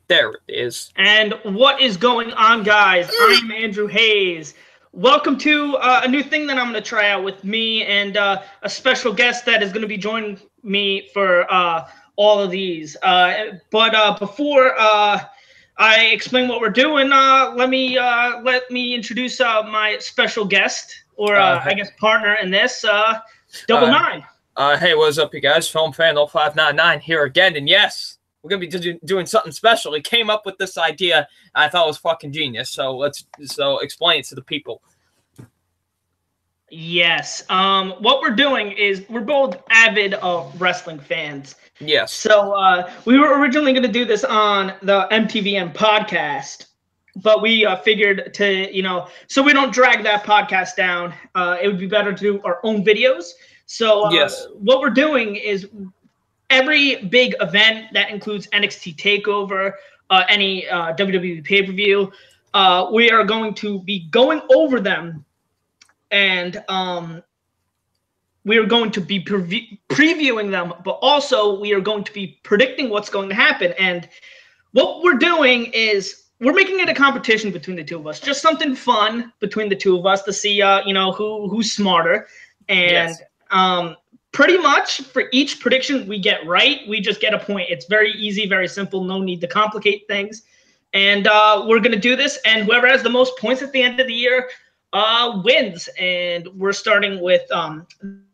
There it is. And what is going on, guys? I'm Andrew Hayes. Welcome to a new thing that I'm going to try out with me and a special guest that is going to be joining me for all of these. But before I explain what we're doing, let me introduce my special guest, or I guess partner in this, Double Nine. Hey, what's up, you guys? Film Fan 0599 here again, and yes, we're gonna be doing something special. He came up with this idea. I thought it was fucking genius. So explain it to the people. Yes. What we're doing is we're both avid wrestling fans. Yes. So we were originally going to do this on the MTVN podcast, but we figured to, so we don't drag that podcast down, it would be better to do our own videos. So yes. What we're doing is every big event that includes NXT Takeover, any WWE pay-per-view, we are going to be going over them, and we are going to be previewing them, but also we are going to be predicting what's going to happen. And what we're doing is we're making it a competition between the two of us, just something fun between the two of us to see, who's smarter. And yes. Pretty much for each prediction we get right, we just get a point. It's very easy, very simple, no need to complicate things. And we're going to do this, and whoever has the most points at the end of the year wins. And we're starting with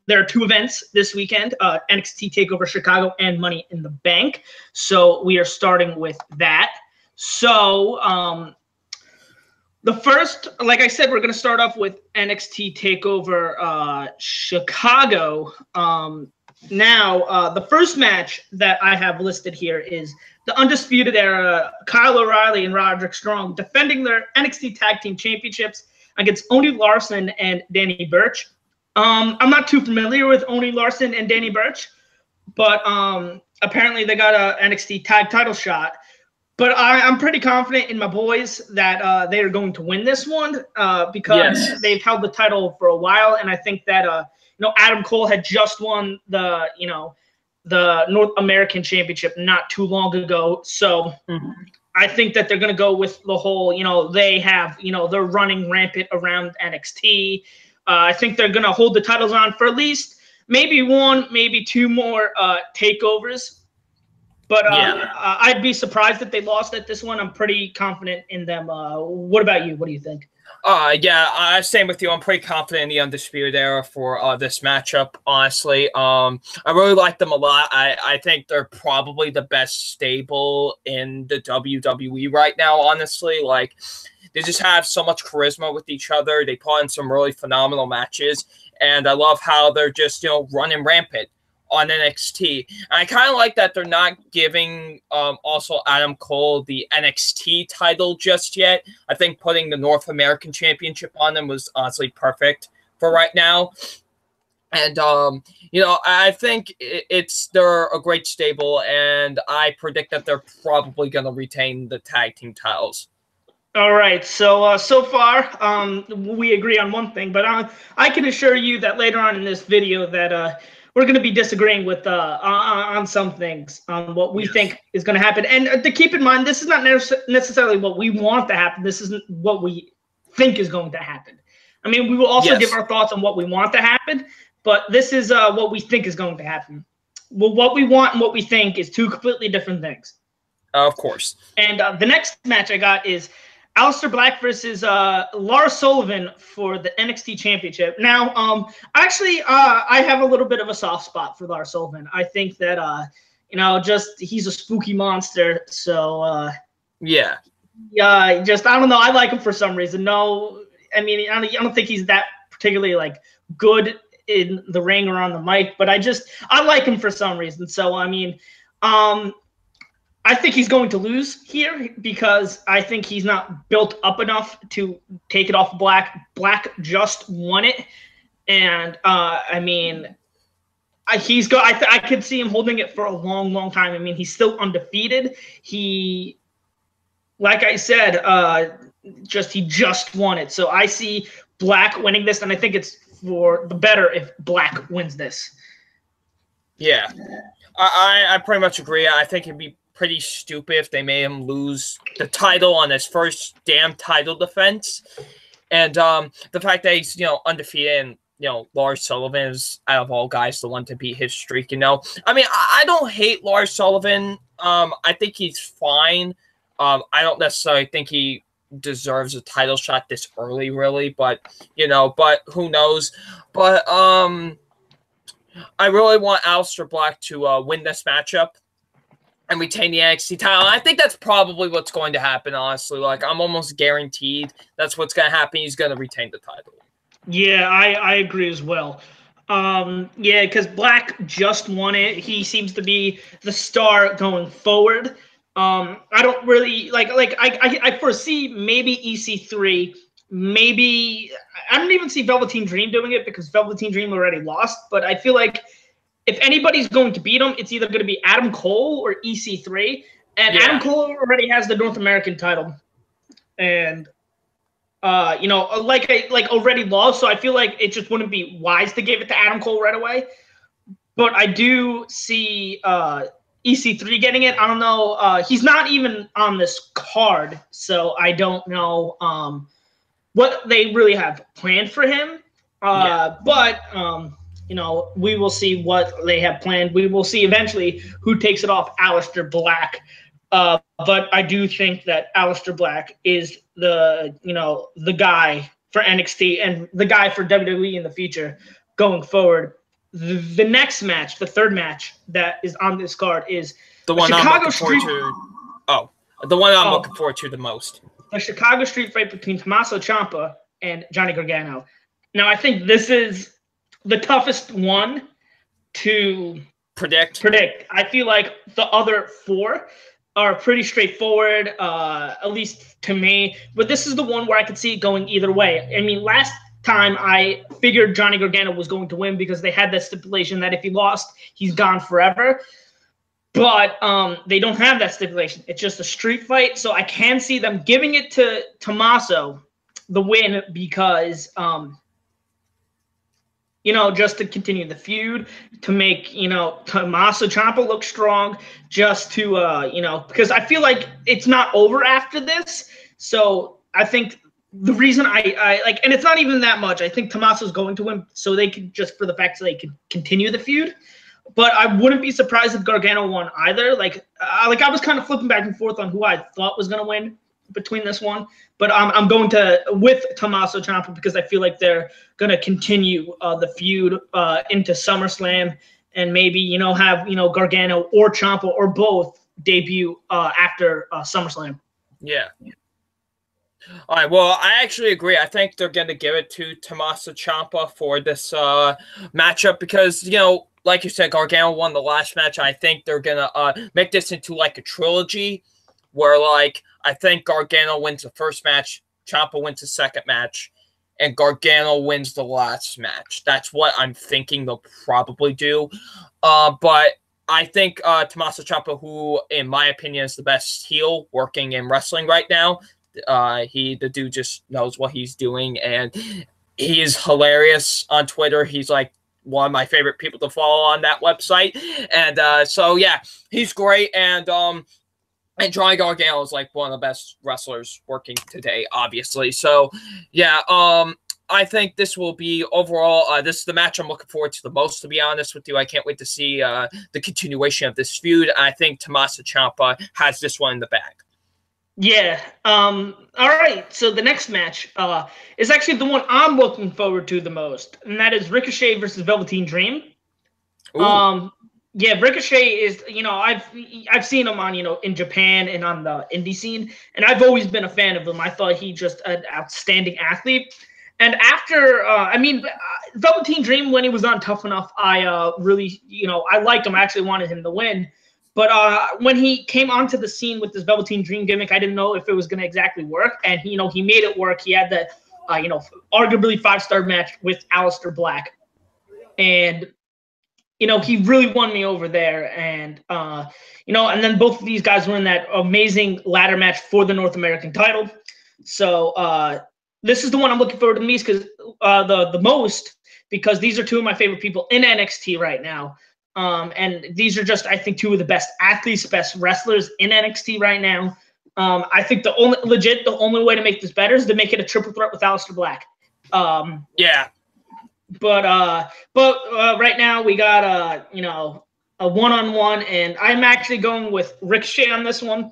there are two events this weekend, NXT Takeover Chicago and Money in the Bank. So we are starting with that. So the first, like I said, we're going to start off with NXT Takeover Chicago. Now, the first match that I have listed here is the Undisputed Era, Kyle O'Reilly and Roderick Strong defending their NXT Tag Team Championships against Oney Larson and Danny Burch. I'm not too familiar with Oney Larson and Danny Burch, but apparently they got a NXT tag title shot. But I'm pretty confident in my boys that they are going to win this one because they've held the title for a while, and I think that Adam Cole had just won the North American Championship not too long ago, so. I think that they're going to go with the whole, they have, they're running rampant around NXT. I think they're going to hold the titles on for at least maybe one, maybe two more takeovers. But I'd be surprised if they lost at this one. I'm pretty confident in them. What about you? What do you think? Same with you. I'm pretty confident in the Undisputed Era for this matchup, honestly. I really like them a lot. I think they're probably the best stable in the WWE right now, honestly. Like, they just have so much charisma with each other. They put in some really phenomenal matches, and I love how they're just, running rampant on NXT. And I kind of like that they're not giving also Adam Cole the NXT title just yet. I think putting the North American Championship on them was honestly perfect for right now. And, I think they're a great stable, and I predict that they're probably going to retain the tag team titles. All right, so far we agree on one thing, but I can assure you that later on in this video that we're going to be disagreeing with on some things, on what we think is going to happen. And to keep in mind, this is not necessarily what we want to happen. This isn't what we think is going to happen. I mean, we will also give our thoughts on what we want to happen, but this is what we think is going to happen. Well, what we want and what we think is two completely different things. Of course. And the next match I got is Aleister Black versus Lars Sullivan for the NXT Championship. Now, actually, I have a little bit of a soft spot for Lars Sullivan. I think that, he's a spooky monster. So, I don't know. I like him for some reason. No, I mean, I don't think he's that particularly, good in the ring or on the mic, but I like him for some reason. So, I mean, I think he's going to lose here because I think he's not built up enough to take it off Black. Black just won it, and I mean, I could see him holding it for a long, long time. I mean, he's still undefeated. He, like I said, he just won it. So I see Black winning this, and I think it's for the better if Black wins this. Yeah, I pretty much agree. I think it'd be pretty stupid if they made him lose the title on his first damn title defense. And the fact that he's, undefeated and, Lars Sullivan is, out of all guys, the one to beat his streak, I mean, I don't hate Lars Sullivan. I think he's fine. I don't necessarily think he deserves a title shot this early, really, but, but who knows. But I really want Aleister Black to win this matchup and retain the NXT title. I think that's probably what's going to happen, honestly. Like, I'm almost guaranteed that's what's going to happen. He's going to retain the title. Yeah, I agree as well. Yeah, because Black just won it. He seems to be the star going forward. I don't really I foresee maybe EC3, maybe I don't even see Velveteen Dream doing it because Velveteen Dream already lost, but I feel like if anybody's going to beat him, it's either going to be Adam Cole or EC3. And yeah. Adam Cole already has the North American title. And, already lost. So I feel like it just wouldn't be wise to give it to Adam Cole right away. But I do see EC3 getting it. I don't know. He's not even on this card. So I don't know what they really have planned for him. But we will see what they have planned. We will see eventually who takes it off Aleister Black. But I do think that Aleister Black is the guy for NXT and the guy for WWE in the future going forward. The next match, the third match that is on this card is the one I'm looking forward to. Oh, the one I'm looking forward to the most. The Chicago Street Fight between Tommaso Ciampa and Johnny Gargano. Now, I think this is the toughest one to predict. I feel like the other four are pretty straightforward, at least to me. But this is the one where I could see it going either way. I mean, last time I figured Johnny Gargano was going to win because they had that stipulation that if he lost, he's gone forever. But they don't have that stipulation. It's just a street fight. So I can see them giving it to Tommaso the win because just to continue the feud, to make, Tommaso Ciampa look strong, just to, because I feel like it's not over after this. So I think the reason I and it's not even that much. I think Tommaso's going to win so they could just for the fact that they could continue the feud. But I wouldn't be surprised if Gargano won either. I was kind of flipping back and forth on who I thought was going to win between this one. But I'm going with Tommaso Ciampa because I feel like they're going to continue the feud into SummerSlam and maybe, have, Gargano or Ciampa or both debut after SummerSlam. Yeah. All right. Well, I actually agree. I think they're going to give it to Tommaso Ciampa for this matchup because, like you said, Gargano won the last match. I think they're going to make this into like a trilogy where I think Gargano wins the first match, Ciampa wins the second match, and Gargano wins the last match. That's what I'm thinking they'll probably do. But I think Tommaso Ciampa, who in my opinion is the best heel working in wrestling right now, the dude just knows what he's doing, and he is hilarious on Twitter. He's like one of my favorite people to follow on that website. And so, yeah, he's great. And Johnny Gargano is like one of the best wrestlers working today, obviously. So, yeah, I think this will be overall, this is the match I'm looking forward to the most, to be honest with you. I can't wait to see the continuation of this feud. I think Tommaso Ciampa has this one in the bag. Yeah. All right. So the next match is actually the one I'm looking forward to the most, and that is Ricochet versus Velveteen Dream. Ooh. Yeah, Ricochet is, I've seen him on, in Japan and on the indie scene, and I've always been a fan of him. I thought he just an outstanding athlete. And after, Velveteen Dream, when he was on Tough Enough, I really, I liked him. I actually wanted him to win. But when he came onto the scene with this Velveteen Dream gimmick, I didn't know if it was going to exactly work. And, he made it work. He had that, arguably 5-star match with Aleister Black. And, he really won me over there. And, and then both of these guys were in that amazing ladder match for the North American title. So this is the one I'm looking forward to the most because these are two of my favorite people in NXT right now. And these are just, I think, two of the best athletes, best wrestlers in NXT right now. I think the only way to make this better is to make it a triple threat with Aleister Black. Yeah. But right now we got a one-on-one, and I'm actually going with Ricochet on this one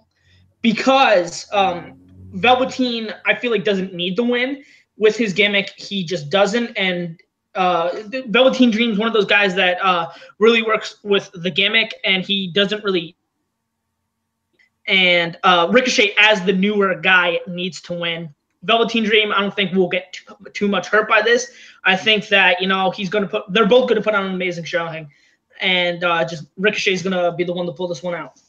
because Velveteen, I feel like, doesn't need the win with his gimmick. He just doesn't, and Velveteen Dream's one of those guys that really works with the gimmick, and he doesn't really. And Ricochet, as the newer guy, needs to win. Velveteen Dream, I don't think will get too much hurt by this. I think that they're both going to put on an amazing showing, and just Ricochet's going to be the one to pull this one out.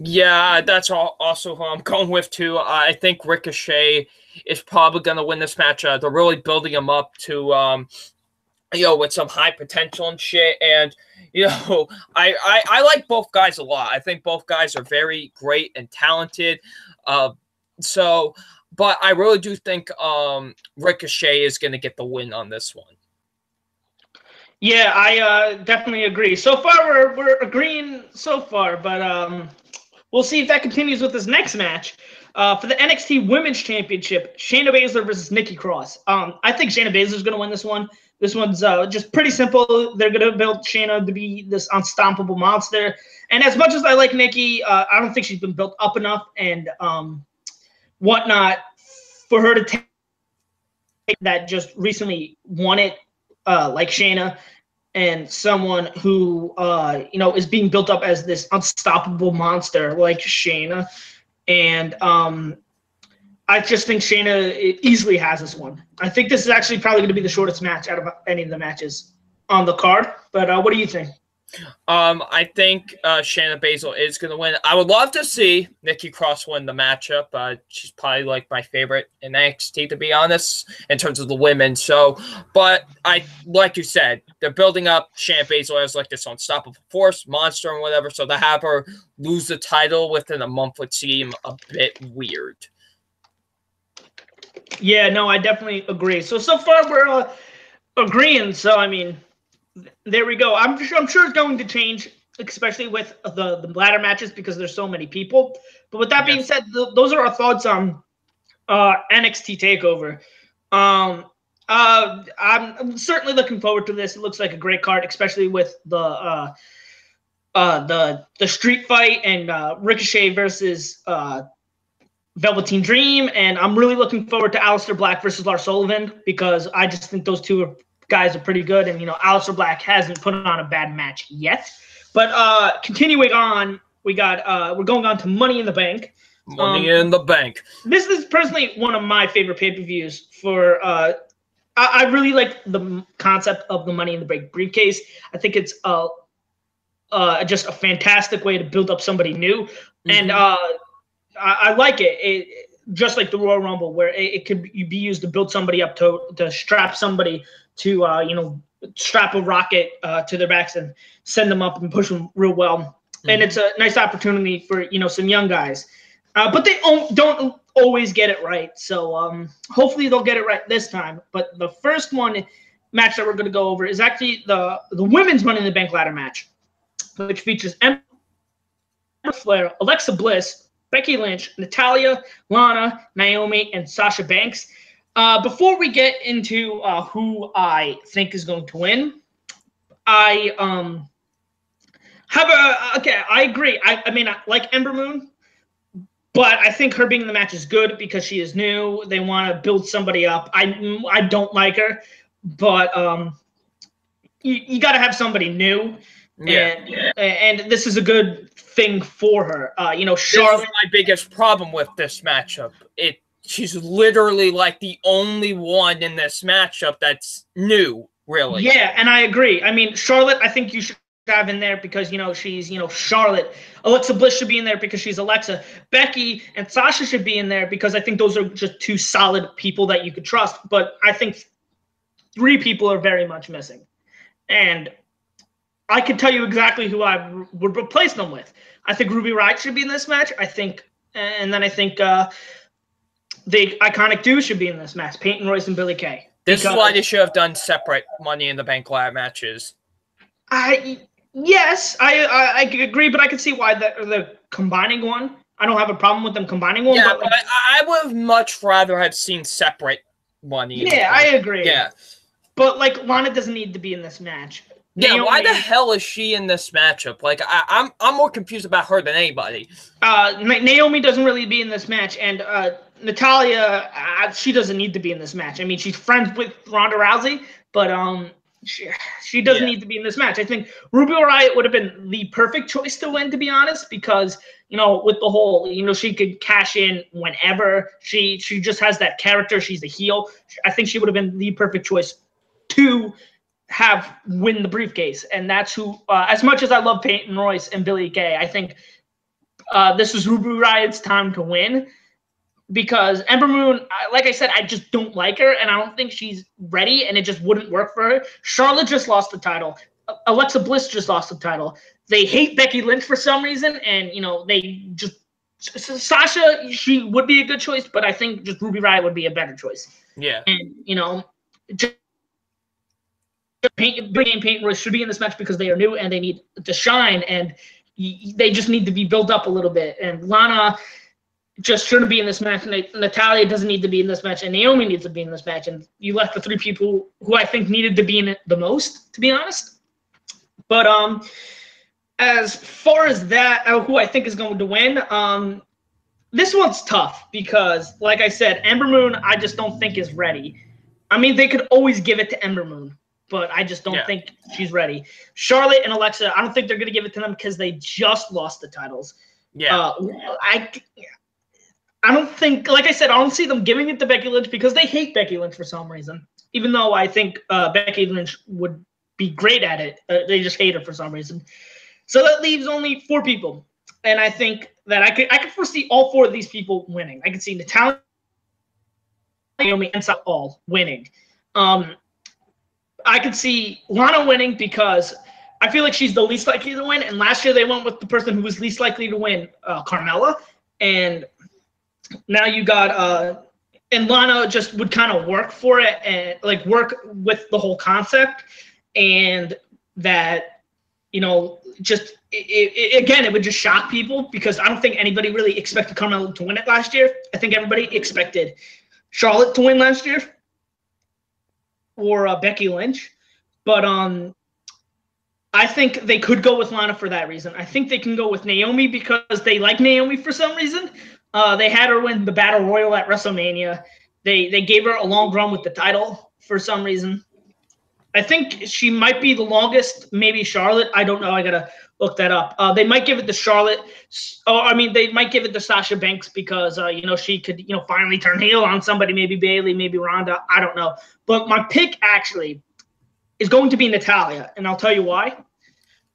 Yeah, that's also who I'm going with too. I think Ricochet is probably going to win this match. They're really building him up to, with some high potential and shit. And I like both guys a lot. I think both guys are very great and talented. But I really do think Ricochet is going to get the win on this one. Yeah, I definitely agree. So far, we're agreeing so far, but we'll see if that continues with this next match. For the NXT Women's Championship, Shayna Baszler versus Nikki Cross. I think Shayna Baszler is going to win this one. This one's just pretty simple. They're going to build Shayna to be this unstoppable monster. And as much as I like Nikki, I don't think she's been built up enough and whatnot for her to take that just recently won it like Shayna, and someone who is being built up as this unstoppable monster like Shayna. And I just think Shayna easily has this one. I think this is actually probably going to be the shortest match out of any of the matches on the card. But what do you think? I think Shayna Baszler is going to win. I would love to see Nikki Cross win the matchup. She's probably like my favorite in NXT, to be honest, in terms of the women. But like you said, they're building up Shayna Baszler as like this unstoppable force, monster, and whatever. So to have her lose the title within a month would seem a bit weird. Yeah, no, I definitely agree. So far we're agreeing. So I mean, there we go. I'm sure it's going to change, especially with the ladder matches because there's so many people. But with that being said, those are our thoughts on NXT Takeover. I'm certainly looking forward to this. It looks like a great card, especially with the street fight and Ricochet versus Velveteen Dream, and I'm really looking forward to Aleister Black versus Lars Sullivan because I just think those two guys are pretty good, and Aleister Black hasn't put on a bad match yet. But continuing on, we're going on to Money in the Bank. Money in the Bank. This is personally one of my favorite pay-per-views. I really like the concept of the Money in the Bank briefcase. I think it's just a fantastic way to build up somebody new, and I like it. Just like the Royal Rumble, where it could be used to build somebody up, to strap somebody to strap a rocket to their backs and send them up and push them real well. And it's a nice opportunity for some young guys, but they don't always get it right. So hopefully they'll get it right this time. But the first match that we're going to go over is actually the women's Money in the Bank ladder match, which features Emma Flair, Alexa Bliss, Becky Lynch, Natalya, Lana, Naomi, and Sasha Banks. Before we get into who I think is going to win, I agree. I mean, I like Ember Moon, but I think her being in the match is good because she is new. They want to build somebody up. I don't like her, but you got to have somebody new. And this is a good thing for her. Charlotte. This is my biggest problem with this matchup. She's literally like the only one in this matchup that's new, really. Yeah, and I agree. I mean, Charlotte, I think you should have in there because she's Charlotte. Alexa Bliss should be in there because she's Alexa. Becky and Sasha should be in there because I think those are just two solid people that you could trust. But I think 3 people are very much missing, and I can tell you exactly who I would replace them with. I think Ruby Riott should be in this match. I think the Iconic Duo should be in this match. Peyton Royce and Billie Kay. This is why they should have done separate Money in the Bank ladder matches. I Yes, I agree, but I can see why the combining one. I don't have a problem with them combining one, Yeah, but like, I would have much rather have seen separate money. yeah, I agree. Yeah. But like, Lana doesn't need to be in this match. Yeah, Naomi, why the hell is she in this matchup? Like, I'm more confused about her than anybody. Naomi doesn't really be in this match, and Natalia, she doesn't need to be in this match. I mean, she's friends with Ronda Rousey, but she doesn't need to be in this match. I think Ruby Riott would have been the perfect choice to win, to be honest, because with the whole, she could cash in whenever. She just has that character. She's a heel. I think she would have been the perfect choice to have win the briefcase, and that's who. As much as I love Peyton Royce and Billie Kay, I think this was Ruby Riott's time to win, because Ember Moon, like I said, I just don't like her, and I don't think she's ready, and it just wouldn't work for her. Charlotte just lost the title. Alexa Bliss just lost the title. They hate Becky Lynch for some reason, and they just Sasha. She would be a good choice, but I think just Ruby Riott would be a better choice. Yeah, and just Billie and Peyton Royce should be in this match because they are new and they need to shine, and they just need to be built up a little bit. And Lana just shouldn't be in this match. Natalia doesn't need to be in this match, and Naomi needs to be in this match. And you left the three people who I think needed to be in it the most, to be honest. But as far as that, who I think is going to win, this one's tough because, like I said, Ember Moon I just don't think is ready. I mean, they could always give it to Ember Moon, but I just don't think she's ready. Charlotte and Alexa, I don't think they're going to give it to them because they just lost the titles. Yeah. I don't think, like I said, I don't see them giving it to Becky Lynch because they hate Becky Lynch for some reason. Even though I think Becky Lynch would be great at it, they just hate her for some reason. So that leaves only 4 people, and I think that I could foresee all 4 of these people winning. I could see Natalia, Naomi, and all winning. I could see Lana winning because I feel like she's the least likely to win. And last year they went with the person who was least likely to win, Carmella. And now you got and Lana just would kind of work for it and like work with the whole concept, and that just again it would just shock people because I don't think anybody really expected Carmella to win it last year. I think everybody expected Charlotte to win last year or Becky Lynch, but I think they could go with Lana for that reason. I think they can go with Naomi because they like Naomi for some reason. They had her win the Battle Royal at WrestleMania. They gave her a long run with the title for some reason. I think she might be the longest, maybe Charlotte. I don't know. I got to look that up. They might give it to Charlotte. They might give it to Sasha Banks because, she could, finally turn heel on somebody, maybe Bayley, maybe Ronda. I don't know. But my pick actually is going to be Natalia, and I'll tell you why.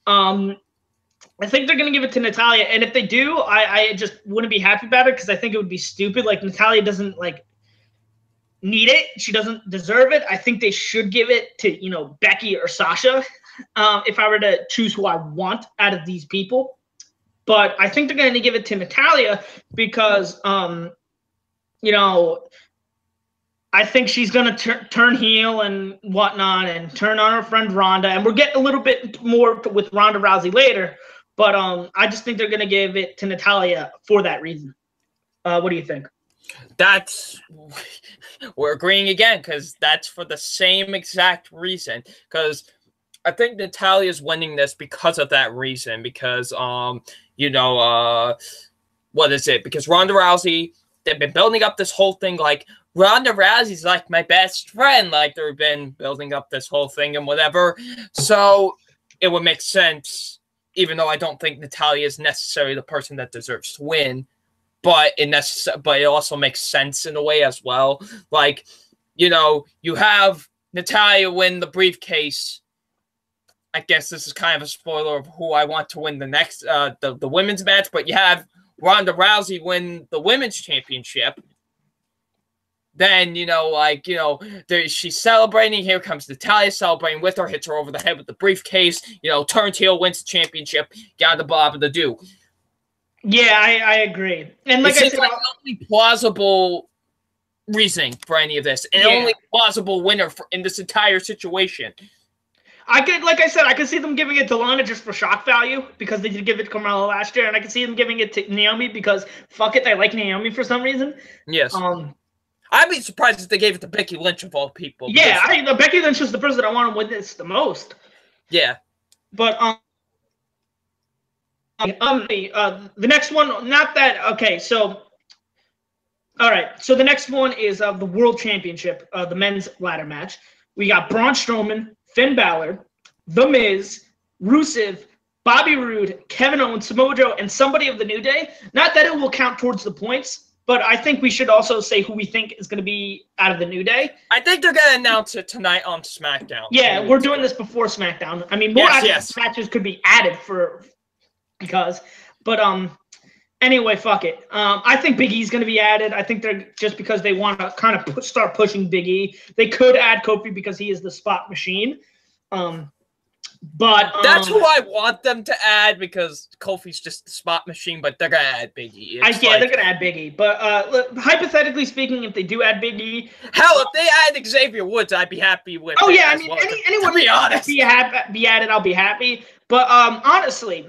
I think they're going to give it to Natalia, and if they do, I just wouldn't be happy about it because I think it would be stupid. Like, Natalia doesn't, need it. She doesn't deserve it. I think they should give it to, Becky or Sasha if I were to choose who I want out of these people. But I think they're going to give it to Natalia because, I think she's going to turn heel and whatnot and turn on her friend Ronda. And we're getting a little bit more with Ronda Rousey later. But I just think they're going to give it to Natalia for that reason. What do you think? We're agreeing again because that's for the same exact reason. Because I think Natalia's winning this because of that reason. Because what is it? Because Ronda Rousey, they've been building up this whole thing like Ronda Rousey's like my best friend. Like they've been building up this whole thing and whatever. So it would make sense, even though I don't think Natalia is necessarily the person that deserves to win. But it also makes sense in a way as well. Like, you have Natalia win the briefcase. I guess this is kind of a spoiler of who I want to win the next the women's match. But you have Ronda Rousey win the women's championship. Then, she's celebrating. Here comes Natalia celebrating with her, hits her over the head with the briefcase. Turns heel, wins the championship. Got the bob to do. Yeah, I agree. And like I said, the only plausible reasoning for any of this, and only plausible winner in this entire situation. like I said, I could see them giving it to Lana just for shock value because they did give it to Carmella last year, and I could see them giving it to Naomi because fuck it, they like Naomi for some reason. Yes. I'd be surprised if they gave it to Becky Lynch of all people. Yeah, Becky Lynch is the person I want to win this the most. Yeah. But the next one, not that okay. So, all right. So the next one is the World Championship, the men's ladder match. We got Braun Strowman, Finn Balor, The Miz, Rusev, Bobby Roode, Kevin Owens, Samoa Joe, and somebody of the New Day. Not that it will count towards the points, but I think we should also say who we think is going to be out of the New Day. I think they're going to announce it tonight on SmackDown. Yeah, we're doing this before SmackDown. I mean, more matches could be added but anyway, fuck it. I think Big E's going to be added. I think they're just because they want to kind of start pushing Big E. They could add Kofi because he is the spot machine. But that's who I want them to add because Kofi's just the spot machine, but they're gonna add Big E. They're gonna add Big E. But hypothetically speaking, if they do add Big E, hell, if they add Xavier Woods, I'd be happy with. Oh yeah, I mean, anyone to be honest, be added, I'll be happy. But honestly,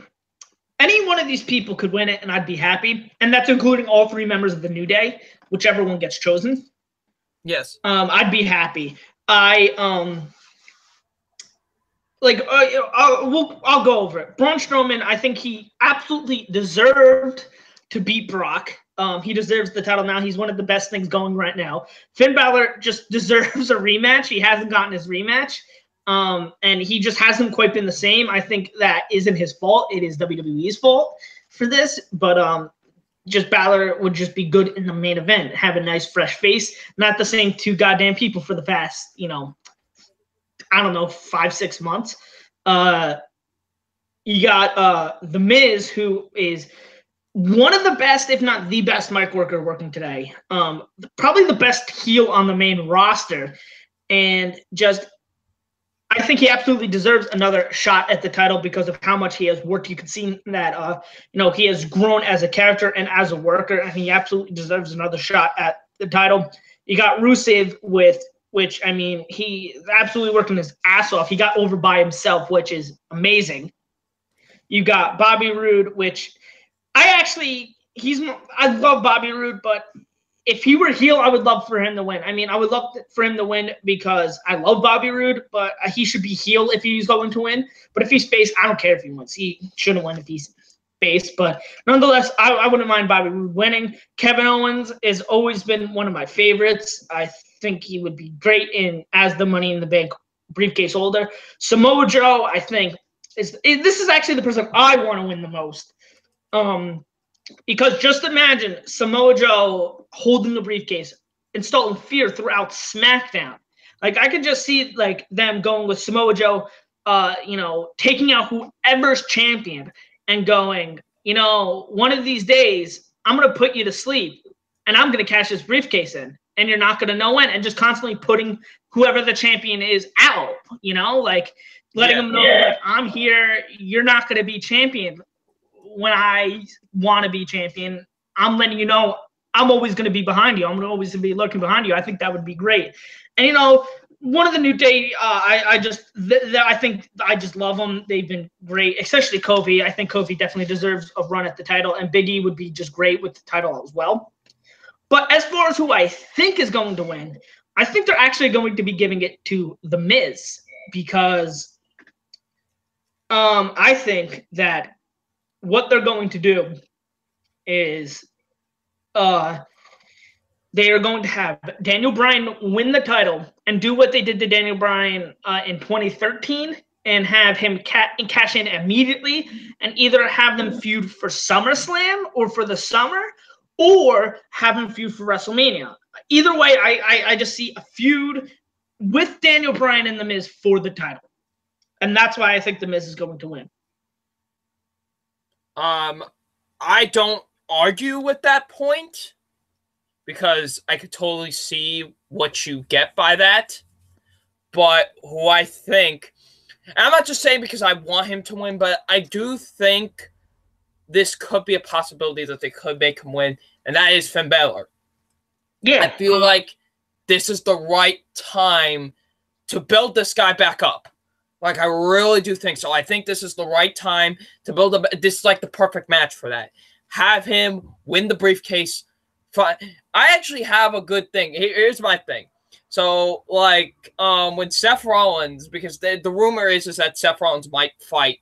any one of these people could win it, and I'd be happy. And that's including all three members of the New Day, whichever one gets chosen. Yes. I'd be happy. I'll go over it. Braun Strowman, I think he absolutely deserved to beat Brock. He deserves the title now. He's one of the best things going right now. Finn Balor just deserves a rematch. He hasn't gotten his rematch. And he just hasn't quite been the same. I think that isn't his fault. It is WWE's fault for this. But just Balor would just be good in the main event. Have a nice fresh face. Not the same two goddamn people for the past, I don't know, 5-6 months. You got The Miz, who is one of the best, if not the best, mic worker working today. Probably the best heel on the main roster. And I think he absolutely deserves another shot at the title because of how much he has worked. You can see that, he has grown as a character and as a worker, and he absolutely deserves another shot at the title. You got Rusev which, I mean, he absolutely working his ass off. He got over by himself, which is amazing. You got Bobby Roode, which I love Bobby Roode, but if he were heel, I would love for him to win. I mean, I would love for him to win because I love Bobby Roode, but he should be heel if he's going to win. But if he's face, I don't care if he wins. He shouldn't win if he's face. But nonetheless, I wouldn't mind Bobby Roode winning. Kevin Owens has always been one of my favorites. I think he would be great as the Money in the Bank briefcase holder. Samoa Joe, I think, this is actually the person I want to win the most. Because just imagine Samoa Joe holding the briefcase, installing fear throughout SmackDown. Like, I could just see them going with Samoa Joe, taking out whoever's champion and going, one of these days I'm gonna put you to sleep and I'm gonna cash this briefcase in, and you're not gonna know when, and just constantly putting whoever the champion is out. Letting them know I'm here. You're not gonna be champion when I want to be champion. I'm letting you know I'm always going to be behind you. I'm always going to be lurking behind you. I think that would be great. And, one of the New Day, I think I just love them. They've been great, especially Kofi. I think Kofi definitely deserves a run at the title, and Big E would be just great with the title as well. But as far as who I think is going to win, I think they're actually going to be giving it to The Miz because I think that what they're going to do is they are going to have Daniel Bryan win the title and do what they did to Daniel Bryan in 2013 and have him cash in immediately and either have them feud for SummerSlam or for the summer or have him feud for WrestleMania. Either way, I just see a feud with Daniel Bryan and The Miz for the title. And that's why I think The Miz is going to win. I don't argue with that point because I could totally see what you get by that. But who I think, and I'm not just saying because I want him to win, but I do think this could be a possibility that they could make him win, and that is Finn Balor. Yeah. I feel like this is the right time to build this guy back up. Like, I really do think so. I think this is the right time to build a. This is like the perfect match for that. Have him win the briefcase. I actually have a good thing. Here's my thing. So, like, when Seth Rollins, because the rumor is that Seth Rollins might fight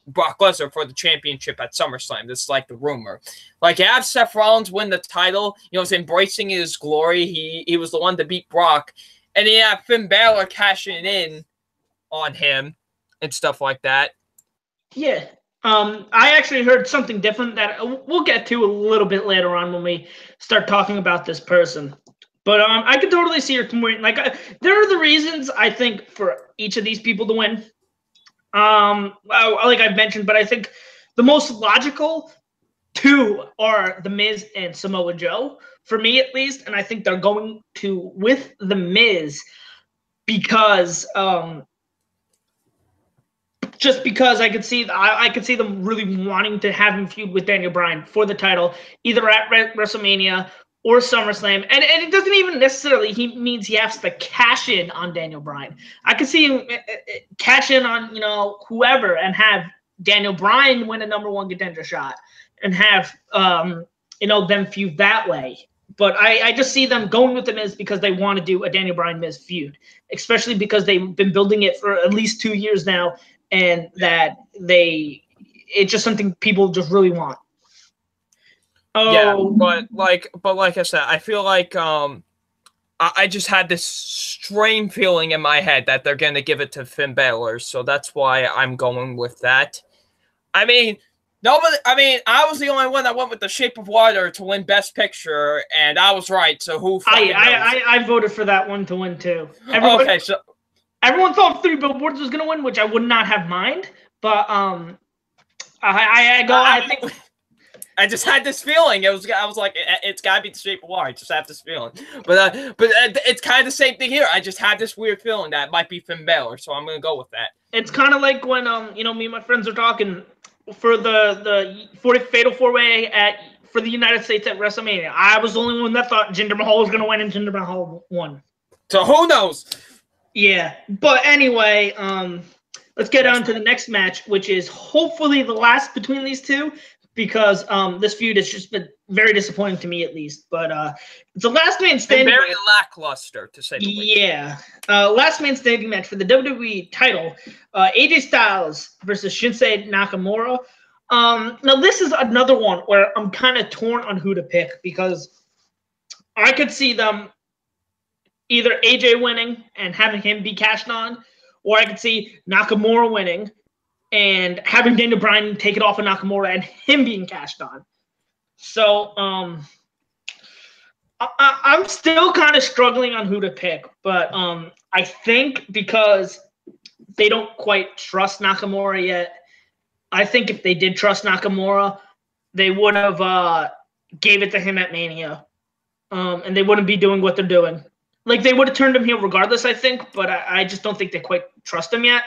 Brock Lesnar for the championship at SummerSlam. This is like the rumor. Like, you have Seth Rollins win the title. You know, he's embracing his glory. He was the one to beat Brock. And then you have Finn Balor cashing in on him and stuff like that. Yeah. I actually heard something different that we'll get to a little bit later on when we start talking about this person. But I can totally see your point. Like, there are the reasons I think for each of these people to win. Like I've mentioned, but I think the most logical two are The Miz and Samoa Joe, for me at least. And I think they're going to with The Miz because just because I could see them really wanting to have him feud with Daniel Bryan for the title, either at WrestleMania or SummerSlam. And it doesn't even necessarily means he has to cash in on Daniel Bryan. I could see him cash in on, you know, whoever and have Daniel Bryan win a #1 contender shot and have, you know, them feud that way. But I just see them going with The Miz because they want to do a Daniel Bryan-Miz feud, especially because they've been building it for at least 2 years now, and that it's just something people just really want. Oh. Yeah, but like I said, I feel like I just had this strange feeling in my head that they're going to give it to Finn Balor, so that's why I'm going with that. I mean, nobody. I mean, I was the only one that went with The Shape of Water to win Best Picture, and I was right. So who? I voted for that one to win too. Okay, so everyone thought Three Billboards was going to win, which I would not have mind. But I think. I just had this feeling. I was like, it's got to be The Shape of Water. I just have this feeling. But it's kind of the same thing here. I just had this weird feeling that it might be Finn Balor, so I'm going to go with that. It's kind of like when you know, me and my friends are talking for the Fatal 4-Way for the United States at WrestleMania. I was the only one that thought Jinder Mahal was going to win, and Jinder Mahal won. So who knows? Yeah, but anyway, let's get on to the next match, which is hopefully the last between these two, because this feud has just been very disappointing to me, at least. But it's a last man standing. And very lackluster, to say the least. Yeah, last man standing match for the WWE title: AJ Styles versus Shinsuke Nakamura. Now this is another one where I'm kind of torn on who to pick, because I could see them either AJ winning and having him be cashed on, or I could see Nakamura winning and having Daniel Bryan take it off of Nakamura and him being cashed on. So I'm still kind of struggling on who to pick, but I think because they don't quite trust Nakamura yet, I think if they did trust Nakamura, they would have gave it to him at Mania, and they wouldn't be doing what they're doing. Like, they would have turned him heel regardless, I think, but I just don't think they quite trust him yet.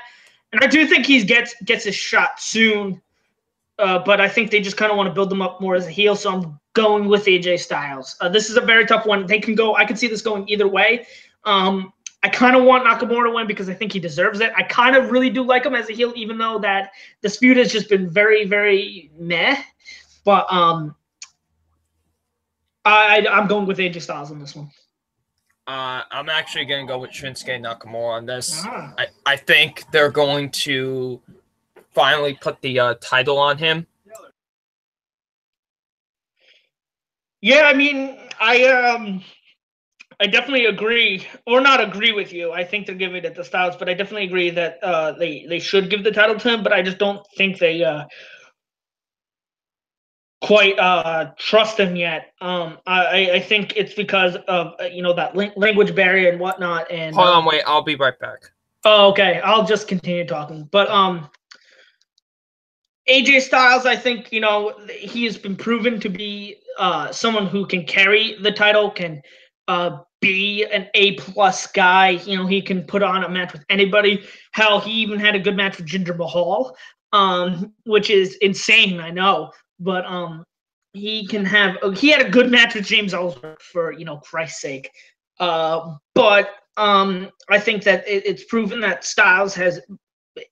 And I do think he gets his shot soon, but I think they just kind of want to build him up more as a heel, so I'm going with AJ Styles. This is a very tough one. They can go. I can see this going either way. I kind of want Nakamura to win because I think he deserves it. I kind of really do like him as a heel, even though that this feud has just been very, very meh. But I'm going with AJ Styles on this one. I'm actually going to go with Shinsuke Nakamura on this. I think they're going to finally put the title on him. Yeah, I mean, I definitely agree, or not agree with you. I think they're giving it to Styles, but I definitely agree that they should give the title to him, but I just don't think they quite trust him yet. I think it's because of that language barrier and whatnot. And hold on, wait, I'll be right back. Oh, okay. I'll just continue talking. But AJ Styles, I think he has been proven to be someone who can carry the title, can be an A+ guy. He can put on a match with anybody. Hell, he even had a good match with Jinder Mahal, which is insane, I know. But he had a good match with James Ellsworth, for Christ's sake. But I think that it's proven that Styles has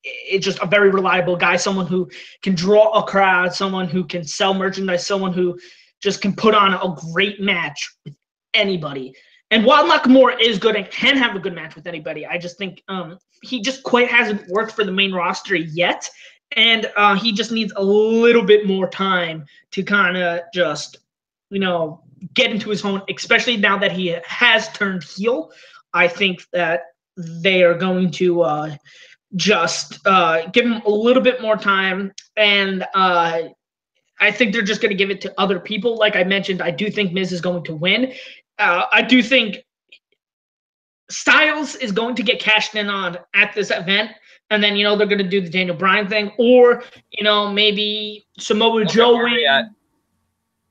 it's just a very reliable guy, someone who can draw a crowd, someone who can sell merchandise, someone who just can put on a great match with anybody. And while Nakamura is good and can have a good match with anybody, I just think he just quite hasn't worked for the main roster yet. And he just needs a little bit more time to kind of just, get into his own, especially now that he has turned heel. I think that they are going to just give him a little bit more time. And I think they're just going to give it to other people. Like I mentioned, I do think Miz is going to win. I do think Styles is going to get cashed in on at this event. And then, they're going to do the Daniel Bryan thing. Or, maybe Samoa Joe win.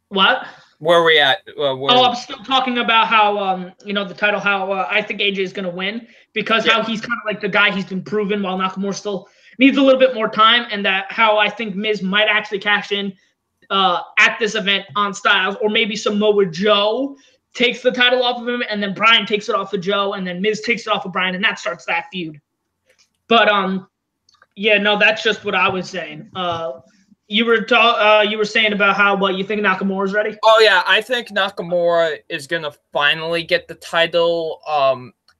What? Where are we at? I'm still talking about how, the title, how I think AJ is going to win. Because how he's kind of like the guy he's been proven while Nakamura still needs a little bit more time. And that how I think Miz might actually cash in at this event on Styles. Or maybe Samoa Joe takes the title off of him, and then Bryan takes it off of Joe, and then Miz takes it off of Bryan, and that starts that feud. But that's just what I was saying. You were saying about how you think Nakamura's ready? Oh yeah, I think Nakamura is gonna finally get the title.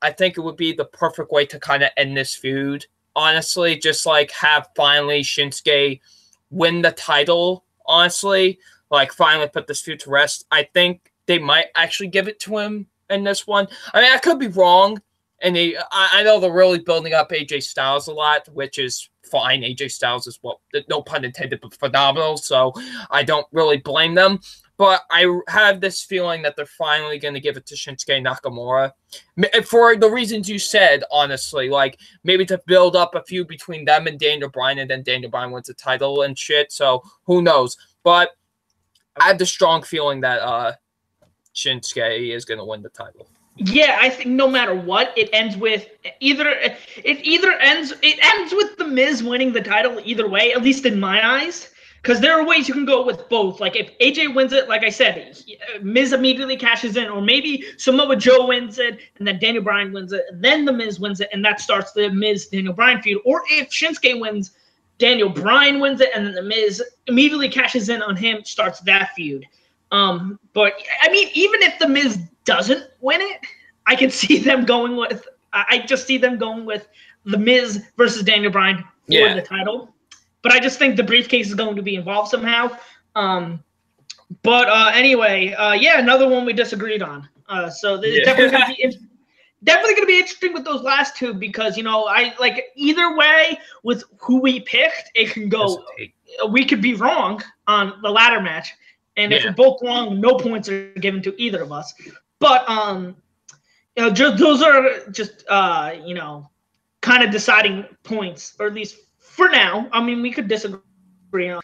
I think it would be the perfect way to kind of end this feud. Honestly, just like have finally Shinsuke win the title. Honestly, like finally put this feud to rest. I think they might actually give it to him in this one. I mean, I could be wrong. And I know they're really building up AJ Styles a lot, which is fine. AJ Styles is, no pun intended, but phenomenal. So I don't really blame them. But I have this feeling that they're finally going to give it to Shinsuke Nakamura. For the reasons you said, honestly. Like, maybe to build up a feud between them and Daniel Bryan, and then Daniel Bryan wins the title and shit. So who knows? But I have the strong feeling that Shinsuke is going to win the title. Yeah, I think no matter what, it ends with it ends with the Miz winning the title either way, at least in my eyes. Because there are ways you can go with both. Like if AJ wins it, like I said, Miz immediately cashes in, or maybe Samoa Joe wins it, and then Daniel Bryan wins it, and then the Miz wins it, and that starts the Miz Daniel Bryan feud. Or if Shinsuke wins, Daniel Bryan wins it, and then the Miz immediately cashes in on him, starts that feud. But I mean, even if the Miz doesn't win it, I can see them going with. I just see them going with the Miz versus Daniel Bryan for the title. But I just think the briefcase is going to be involved somehow. Anyway, another one we disagreed on. So it's definitely going to be interesting with those last two because I like either way with who we picked, it can go. We could be wrong on the latter match, and if we're both wrong, no points are given to either of us. But those are just kind of deciding points, or at least. For now, I mean, we could disagree on,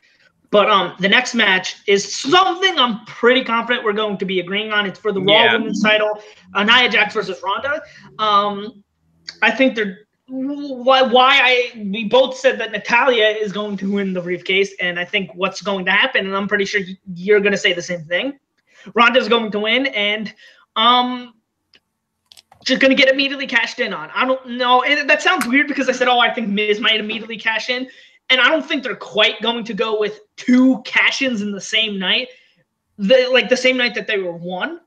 but the next match is something I'm pretty confident we're going to be agreeing on. It's for the Raw Women's title, Nia Jax versus Ronda. I think we both said that Natalya is going to win the briefcase, and I think what's going to happen, and I'm pretty sure you're going to say the same thing. Ronda's going to win, and just going to get immediately cashed in on. I don't know. That sounds weird because I said, I think Miz might immediately cash in. And I don't think they're quite going to go with two cash-ins in the same night. The same night that they were won.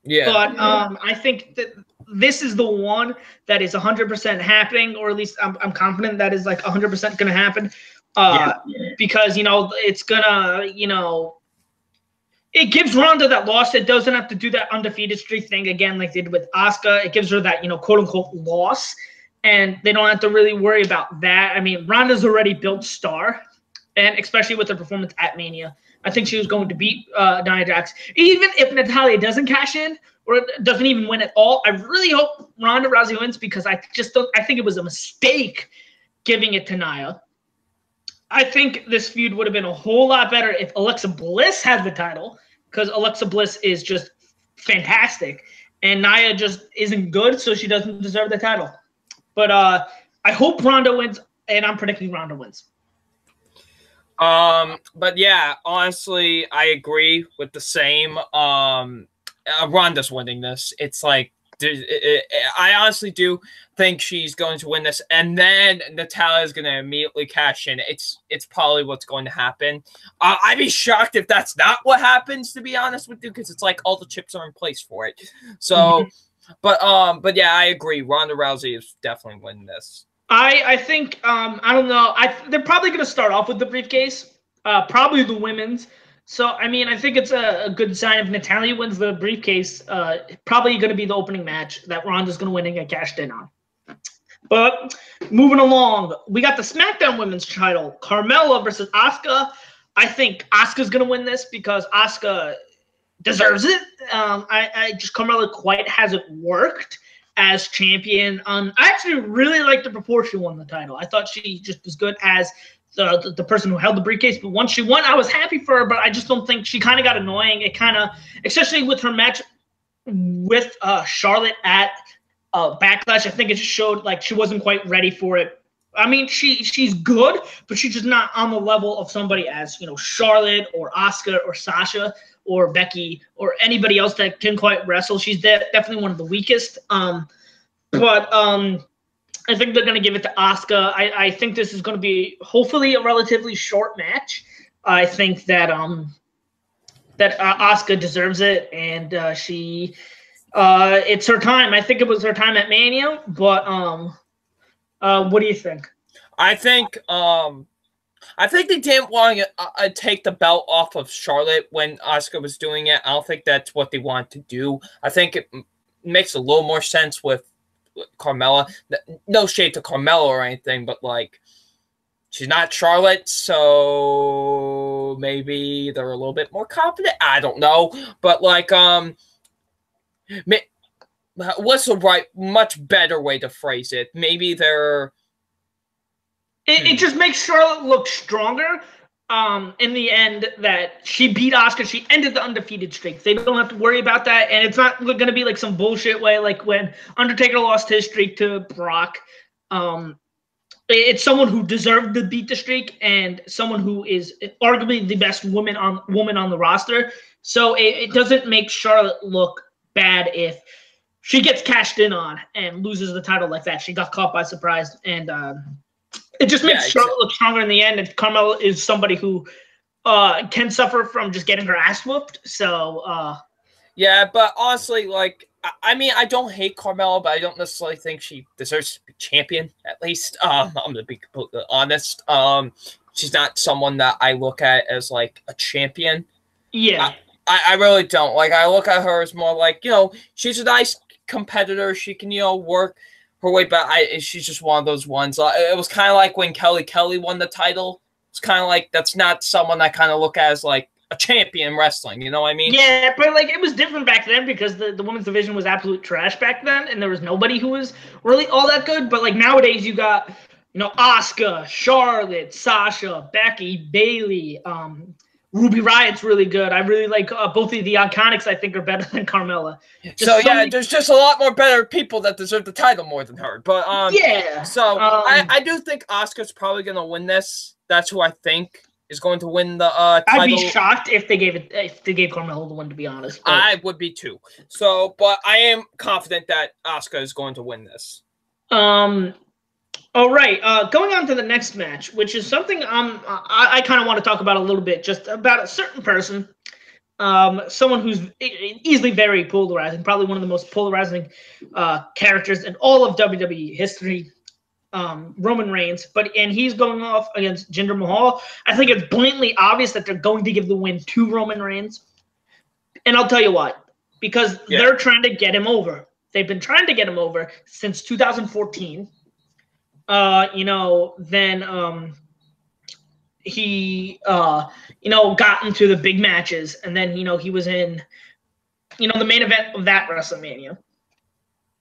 Yeah. But I think that this is the one that is 100% happening, or at least I'm confident that is like 100% going to happen. Because, it's going to, it gives Ronda that loss. It doesn't have to do that undefeated streak thing again like they did with Asuka. It gives her that, quote-unquote loss, and they don't have to really worry about that. I mean, Ronda's already built star, and especially with her performance at Mania. I think she was going to beat Nia Jax. Even if Natalya doesn't cash in or doesn't even win at all, I really hope Ronda Rousey wins because I think it was a mistake giving it to Nia. I think this feud would have been a whole lot better if Alexa Bliss had the title, because Alexa Bliss is just fantastic, and Nia just isn't good, so she doesn't deserve the title. But I hope Ronda wins, and I'm predicting Ronda wins. But yeah, honestly, I agree with the same. Ronda's winning this. It's like I honestly do think she's going to win this, and then Natalya is going to immediately cash in. It's probably what's going to happen. I'd be shocked if that's not what happens, to be honest with you, because it's like all the chips are in place for it. So, but yeah, I agree. Ronda Rousey is definitely winning this. I think I don't know. They're probably going to start off with the briefcase, probably the women's. So I mean, I think it's a good sign if Natalya wins the briefcase. Probably going to be the opening match that Ronda's going to win and get cashed in on. But moving along, we got the SmackDown Women's title, Carmella versus Asuka. I think Asuka's going to win this because Asuka deserves it. I just Carmella quite hasn't worked as champion. I actually really liked her before she won the title. I thought she just was good as the person who held the briefcase. But once she won, I was happy for her. But I just don't think she kind of got annoying. It kind of, especially with her match with Charlotte at Backlash, I think it just showed like she wasn't quite ready for it. I mean, she's good, but she's just not on the level of somebody as Charlotte or Asuka or Sasha or Becky or anybody else that can quite wrestle. She's definitely one of the weakest. But I think they're going to give it to Asuka. I think this is going to be hopefully a relatively short match. I think that Asuka deserves it, and it's her time. I think it was her time at Mania. But what do you think? I think they didn't want to take the belt off of Charlotte when Asuka was doing it. I don't think that's what they wanted to do. I think it makes a little more sense with Carmella. No shade to Carmella or anything, but like she's not Charlotte, so maybe they're a little bit more confident. I don't know, but like what's the much better way to phrase it? Maybe they're. It just makes Charlotte look stronger. In the end, that she beat Asuka, she ended the undefeated streak. They don't have to worry about that, and it's not going to be like some bullshit way like when Undertaker lost his streak to Brock. It's someone who deserved to beat the streak and someone who is arguably the best woman on the roster. So it doesn't make Charlotte look bad if she gets cashed in on and loses the title like that. She got caught by surprise, and it just makes Charlotte look stronger in the end. And Carmella is somebody who can suffer from just getting her ass whooped. So yeah, but honestly, like I mean, I don't hate Carmella, but I don't necessarily think she deserves to be champion. At least I'm gonna be completely honest. She's not someone that I look at as like a champion. Yeah, I really don't. Like I look at her as more like she's a nice competitor. She can work her way back. She's just one of those ones. It was kind of like when Kelly won the title. It's kind of like that's not someone I kind of look at as like a champion wrestling. You know what I mean? Yeah, but like it was different back then because the women's division was absolute trash back then, and there was nobody who was really all that good. But like nowadays, you got Asuka, Charlotte, Sasha, Becky, Bayley. Ruby Riot's really good. I really like both of the Iconics. I think are better than Carmella. There's just a lot more better people that deserve the title more than her. But yeah. So I do think Asuka's probably gonna win this. That's who I think is going to win the title. I'd be shocked if they gave Carmella the win. To be honest, but I would be too. So, but I am confident that Asuka is going to win this. All right, going on to the next match, which is something I kind of want to talk about a little bit, just about a certain person, someone who's easily very polarizing, probably one of the most polarizing characters in all of WWE history, Roman Reigns. And he's going off against Jinder Mahal. I think it's blatantly obvious that they're going to give the win to Roman Reigns, and I'll tell you why. Because they're trying to get him over. They've been trying to get him over since 2014. Then he got into the big matches, and then he was in the main event of that WrestleMania.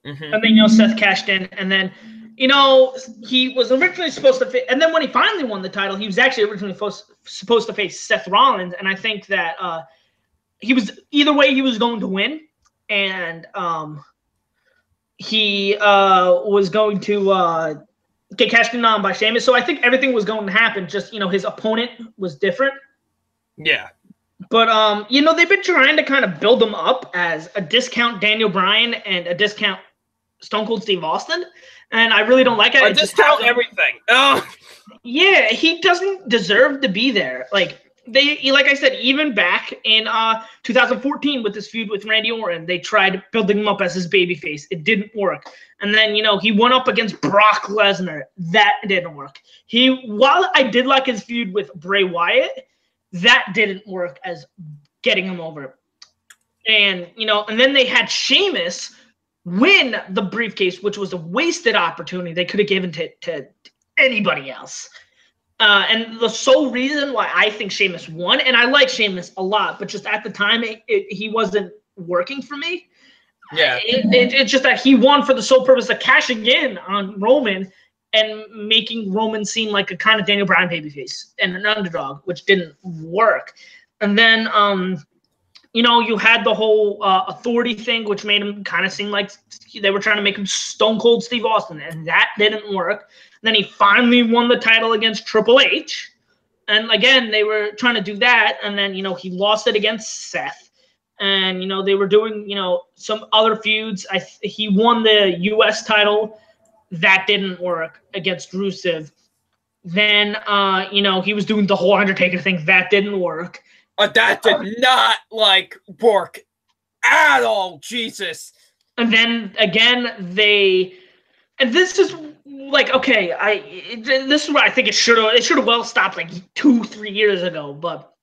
And then Seth cashed in, and then he was originally supposed to and then when he finally won the title, he was actually originally supposed to face Seth Rollins, and I think that he was either way he was going to win, and he was going to get cashed in on by Sheamus. So I think everything was going to happen. Just his opponent was different. Yeah. But you know, they've been trying to kind of build him up as a discount Daniel Bryan and a discount Stone Cold Steve Austin, and I really don't like it. I It just discount hasn't. everything. Oh. Yeah, he doesn't deserve to be there. Like I said, even back in 2014 with this feud with Randy Orton, they tried building him up as his babyface. It didn't work. And then, you know, he went up against Brock Lesnar. That didn't work. While I did like his feud with Bray Wyatt, that didn't work as getting him over. And, you know, and then they had Sheamus win the briefcase, which was a wasted opportunity they could have given to anybody else. And the sole reason why I think Sheamus won, and I like Sheamus a lot, but just at the time, he wasn't working for me. Yeah. It's just that he won for the sole purpose of cashing in on Roman and making Roman seem like a kind of Daniel Bryan babyface and an underdog, which didn't work. And then, you know, you had the whole authority thing, which made him kind of seem like they were trying to make him Stone Cold Steve Austin, and that didn't work. Then he finally won the title against Triple H. And again, they were trying to do that. And then, you know, he lost it against Seth. And, you know, they were doing, you know, some other feuds. He won the U.S. title. That didn't work against Rusev. Then, you know, he was doing the whole Undertaker thing. That didn't work. That did not, work at all. Jesus. And then, again, and this is okay, this is where I think it should have well stopped like 2-3 years ago. But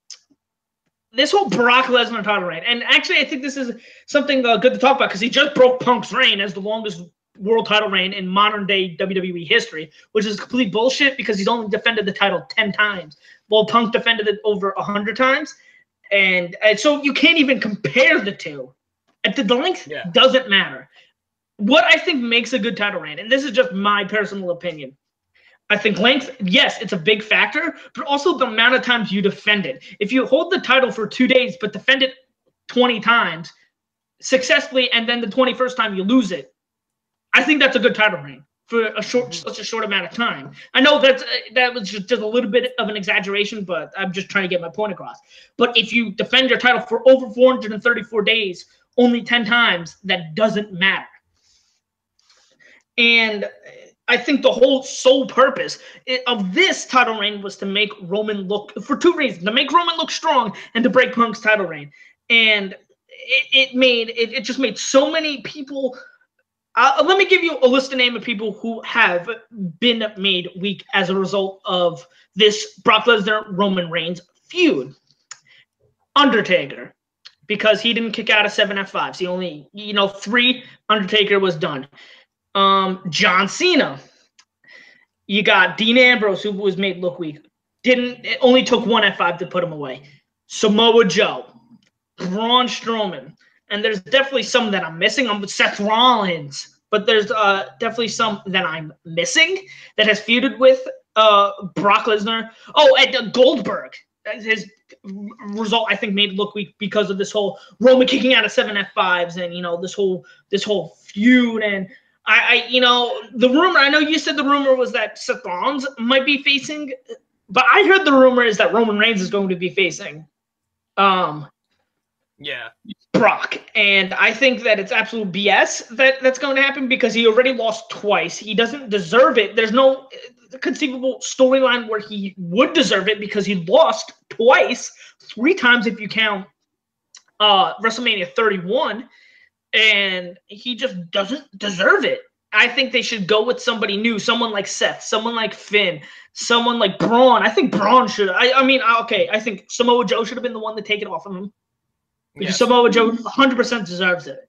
this whole Brock Lesnar title reign, and actually I think this is something good to talk about because he just broke Punk's reign as the longest world title reign in modern day WWE history, which is complete bullshit because he's only defended the title 10 times, while Punk defended it over 100 times, and so you can't even compare the two. The length doesn't matter. What I think makes a good title reign, and this is just my personal opinion, I think length, yes, it's a big factor, but also the amount of times you defend it. If you hold the title for 2 days but defend it 20 times successfully, and then the 21st time you lose it, I think that's a good title reign for such a short amount of time. I know that was just a little bit of an exaggeration, but I'm just trying to get my point across. But if you defend your title for over 434 days, only 10 times, that doesn't matter. And I think the whole sole purpose of this title reign was to make Roman look, for 2 reasons, to make Roman look strong and to break Punk's title reign. And it just made so many people. Let me give you a list of name of people who have been made weak as a result of this Brock Lesnar Roman Reigns feud. Undertaker, because he didn't kick out of 7 F5s. He only, 3 Undertaker was done. John Cena. You got Dean Ambrose, who was made look weak. It only took 1 F5 to put him away. Samoa Joe. Braun Strowman. And there's definitely some that I'm missing. I'm with Seth Rollins. But there's definitely some that I'm missing that has feuded with Brock Lesnar. Oh, and Goldberg. His result, I think, made look weak because of this whole Roman kicking out of 7 F5s and, this whole feud. And the rumor, I know you said the rumor was that Seth Rollins might be facing, but I heard the rumor is that Roman Reigns is going to be facing Brock. And I think that it's absolute BS that's going to happen because he already lost twice. He doesn't deserve it. There's no conceivable storyline where he would deserve it because he lost twice, 3 times if you count WrestleMania 31. And he just doesn't deserve it. I think they should go with somebody new, someone like Seth, someone like Finn, someone like Braun. I think Braun should. I think Samoa Joe should have been the one to take it off of him. Because Samoa Joe 100% deserves it.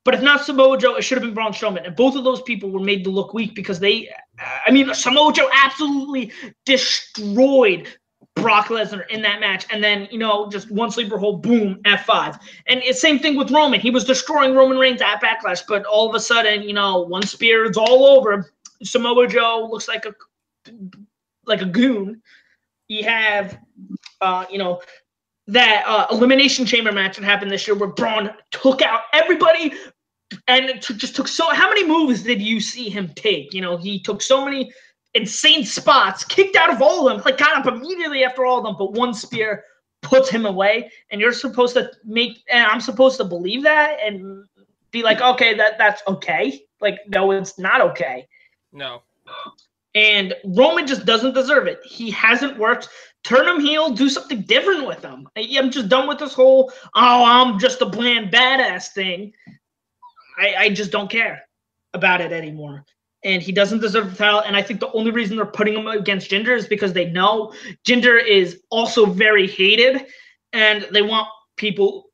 But if not Samoa Joe, it should have been Braun Strowman. And both of those people were made to look weak because Samoa Joe absolutely destroyed Brock Lesnar in that match. And then, just one sleeper hold, boom, F5. And it's same thing with Roman. He was destroying Roman Reigns at Backlash, but all of a sudden, one spear, it's all over. Samoa Joe looks like a goon. You have, that Elimination Chamber match that happened this year where Braun took out everybody and just took how many moves did you see him take? He took so many insane spots, kicked out of all of them, got up immediately after all of them, but one spear puts him away, and you're supposed to and I'm supposed to believe that and be like, okay, that's okay. Like, no, it's not okay. No. And Roman just doesn't deserve it. He hasn't worked. Turn him heel, do something different with him. I'm just done with this whole, oh, I'm just a bland badass thing. I just don't care about it anymore. And he doesn't deserve the title. And I think the only reason they're putting him against Jinder is because they know Jinder is also very hated, and they want people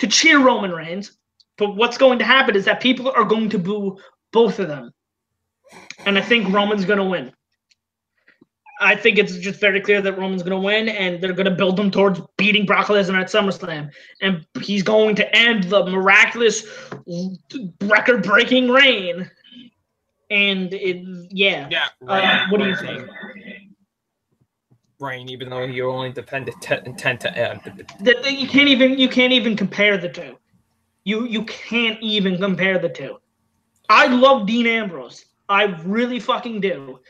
to cheer Roman Reigns. But what's going to happen is that people are going to boo both of them. And I think Roman's going to win. I think it's just very clear that Roman's going to win, and they're going to build him towards beating Brock Lesnar at SummerSlam. And he's going to end the miraculous record-breaking reign. And yeah. What do you think? Reign, even though you only defended 10 to end. You can't even compare the two. You can't even compare the two. I love Dean Ambrose. I really fucking do.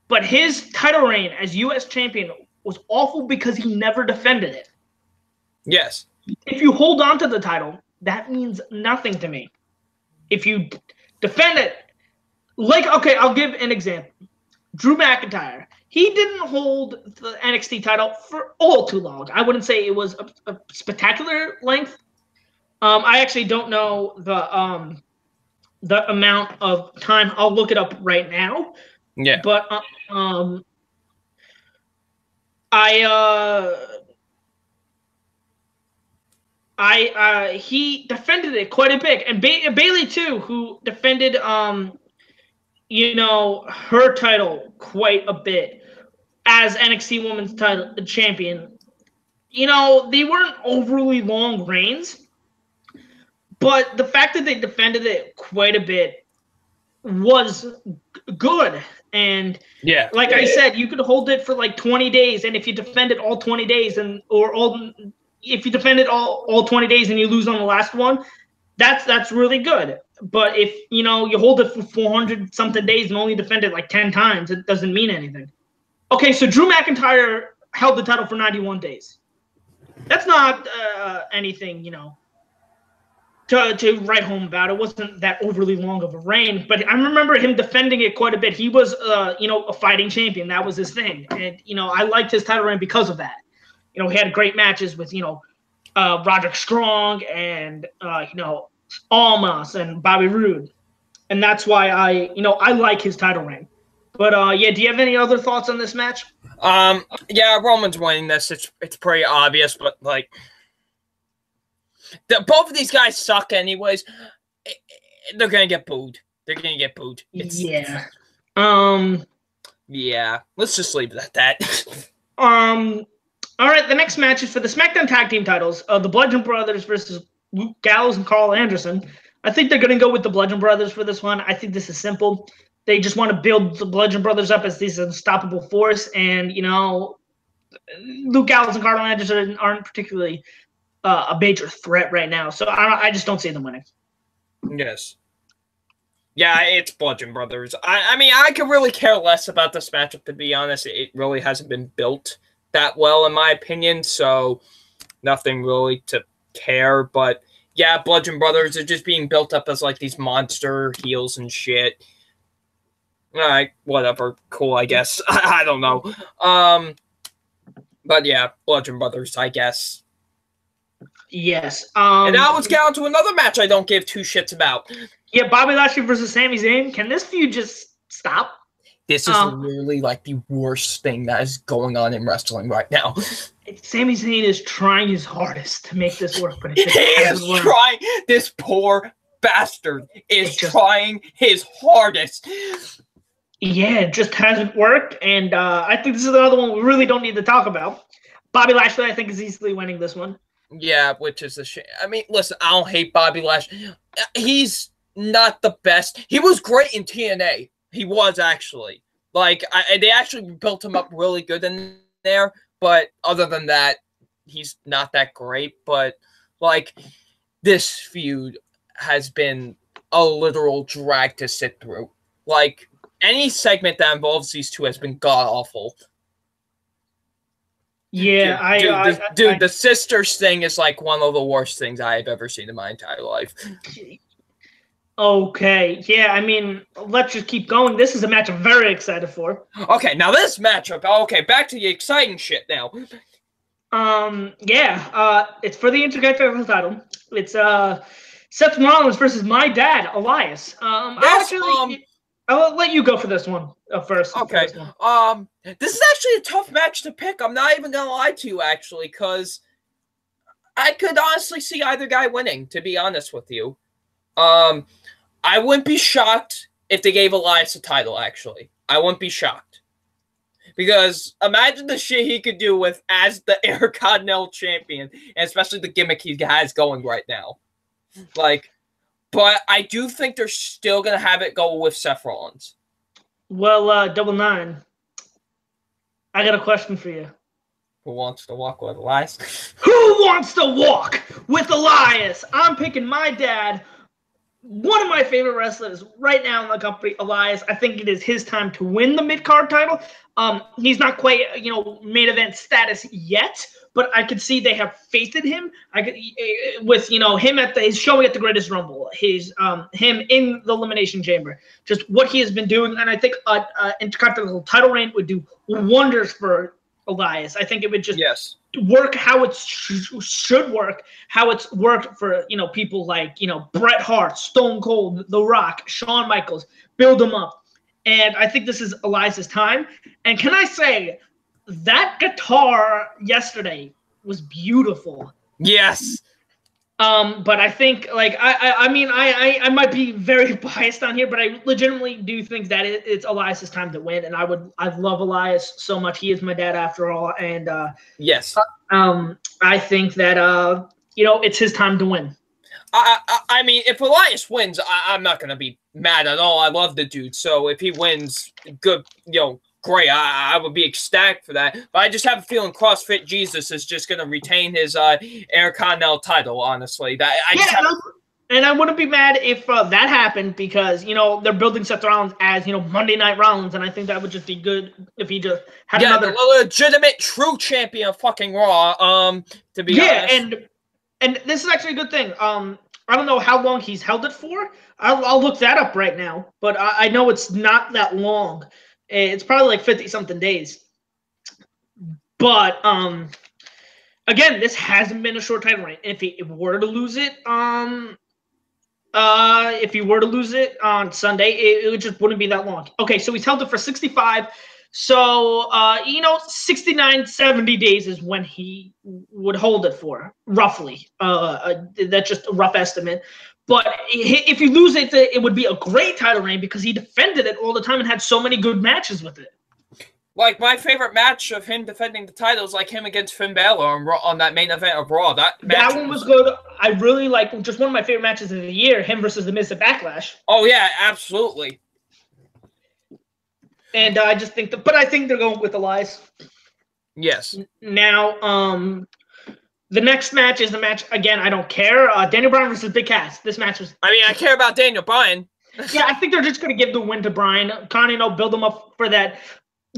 But his title reign as U.S. champion was awful because he never defended it. Yes. If you hold on to the title, that means nothing to me. If you defend it, okay, I'll give an example. Drew McIntyre. He didn't hold the NXT title for all too long. I wouldn't say it was a spectacular length. I actually don't know the amount of time. I'll look it up right now. Yeah. But he defended it quite a bit, and Bayley too, who defended her title quite a bit as NXT Women's title champion. They weren't overly long reigns, but the fact that they defended it quite a bit was good. And like I said, you could hold it for like 20 days, and if you defend it all 20 days if you defend it all 20 days and you lose on the last one, that's really good. But if you hold it for 400 something days and only defend it like 10 times, it doesn't mean anything. Okay, so Drew McIntyre held the title for 91 days. That's not anything, to write home about. It wasn't that overly long of a reign, but I remember him defending it quite a bit. He was, a fighting champion. That was his thing. And, I liked his title reign because of that. He had great matches with, Roderick Strong and, Almas and Bobby Roode. And that's why I like his title reign. But, do you have any other thoughts on this match? Yeah, Roman's winning this. It's pretty obvious, but, like, both of these guys suck anyways. They're going to get booed. Yeah. Yeah. Let's just leave it at that. All right, the next match is for the SmackDown Tag Team titles. The Bludgeon Brothers versus Luke Gallows and Carl Anderson. I think they're going to go with the Bludgeon Brothers for this one. I think this is simple. They just want to build the Bludgeon Brothers up as this unstoppable force. And, Luke Gallows and Carl Anderson aren't particularly a major threat right now. So I just don't see them winning. Yes. Yeah, it's Bludgeon Brothers. I mean, I could really care less about this matchup, to be honest. It really hasn't been built that well, in my opinion. So nothing really to care. But yeah, Bludgeon Brothers are just being built up as like these monster heels and shit. All right, whatever. Cool, I guess. I don't know. But yeah, Bludgeon Brothers, I guess. Yes. And now let's get on to another match I don't give two shits about. Yeah, Bobby Lashley versus Sami Zayn. Can this feud just stop? This is literally like the worst thing that is going on in wrestling right now. Sami Zayn is trying his hardest to make this work, but it just hasn't worked. Trying. This poor bastard is trying his hardest. Yeah, it just hasn't worked, and I think this is another one we really don't need to talk about. Bobby Lashley, I think, is easily winning this one. Yeah, which is a shame. I mean, listen, I don't hate Bobby Lashley. He's not the best. He was great in TNA. He was, actually. Like, they actually built him up really good in there, but other than that, he's not that great. But, like, this feud has been a literal drag to sit through. Like, any segment that involves these two has been god-awful. Yeah, The sisters thing is like one of the worst things I have ever seen in my entire life. Okay, yeah, I mean, let's just keep going. This is a match I'm very excited for. Okay, now this matchup. Okay, back to the exciting shit now. It's for the Intercontinental title. It's Seth Rollins versus my dad, Elias. Yes, I'll let you go for this one first. Okay. This one. This is actually a tough match to pick. I'm not even gonna lie to you, actually, because I could honestly see either guy winning, to be honest with you. I wouldn't be shocked if they gave Elias a title, actually. I wouldn't be shocked. Because imagine the shit he could do with as the Intercontinental Champion, and especially the gimmick he has going right now. Like, but I do think they're still going to have it go with Seth Rollins. Well, Double Nine, I got a question for you. Who wants to walk with Elias? Who wants to walk with Elias? I'm picking my dad, one of my favorite wrestlers right now in the company, Elias. I think it is his time to win the mid-card title. He's not quite, main event status yet, but I could see they have faith in him. I could, with him at his showing at the Greatest Rumble, his him in the Elimination Chamber, just what he has been doing, and I think an Intercontinental title reign would do wonders for Elias. I think it would just work how it should work, how it's worked for people like Bret Hart, Stone Cold, The Rock, Shawn Michaels. Build them up, and I think this is Elias's time. And can I say that guitar yesterday was beautiful? Yes. But I think I might be very biased on here, but I legitimately do think that it's Elias's time to win, and I love Elias so much. He is my dad after all, and yes. I think that it's his time to win. I mean, if Elias wins, I'm not gonna be mad at all. I love the dude, so if he wins, good, great. I would be ecstatic for that. But I just have a feeling CrossFit Jesus is just going to retain his Intercontinental title, honestly. And I wouldn't be mad if that happened because, they're building Seth Rollins as, Monday Night Rollins. And I think that would just be good if he just had another... the legitimate true champion of fucking Raw, to be honest. And this is actually a good thing. I don't know how long he's held it for. I'll look that up right now. But I know it's not that long. It's probably like 50-something days. But, again, this hasn't been a short title reign. If he were to lose it, on Sunday, it just wouldn't be that long. Okay, so he's held it for 65. So, 69, 70 days is when he would hold it for, roughly. That's just a rough estimate. But if you lose it, it would be a great title reign because he defended it all the time and had so many good matches with it. Like, my favorite match of him defending the title is like him against Finn Balor on that main event of Raw. That one was good. I really like just one of my favorite matches of the year, him versus The Miz at Backlash. Oh, yeah, absolutely. And I just think but I think they're going with Elias. Yes. Now, the next match is the match, again, I don't care. Daniel Bryan versus Big Cass. This match was... I mean, I care about Daniel Bryan. Yeah, I think they're just going to give the win to Bryan. Kind of, build him up for that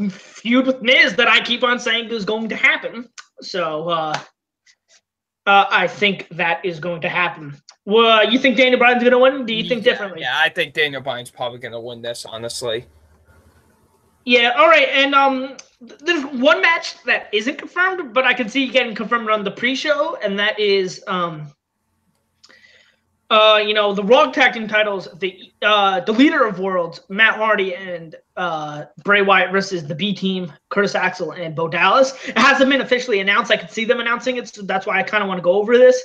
feud with Miz that I keep on saying is going to happen. So, I think that is going to happen. Well, you think Daniel Bryan's going to win? Do you think differently? Yeah, I think Daniel Bryan's probably going to win this, honestly. Yeah, all right, and there's one match that isn't confirmed, but I can see getting confirmed on the pre-show, and that is, the Raw Tag Team titles, the Leader of Worlds, Matt Hardy and Bray Wyatt versus the B Team, Curtis Axel and Bo Dallas. It hasn't been officially announced. I can see them announcing it, so that's why I kind of want to go over this.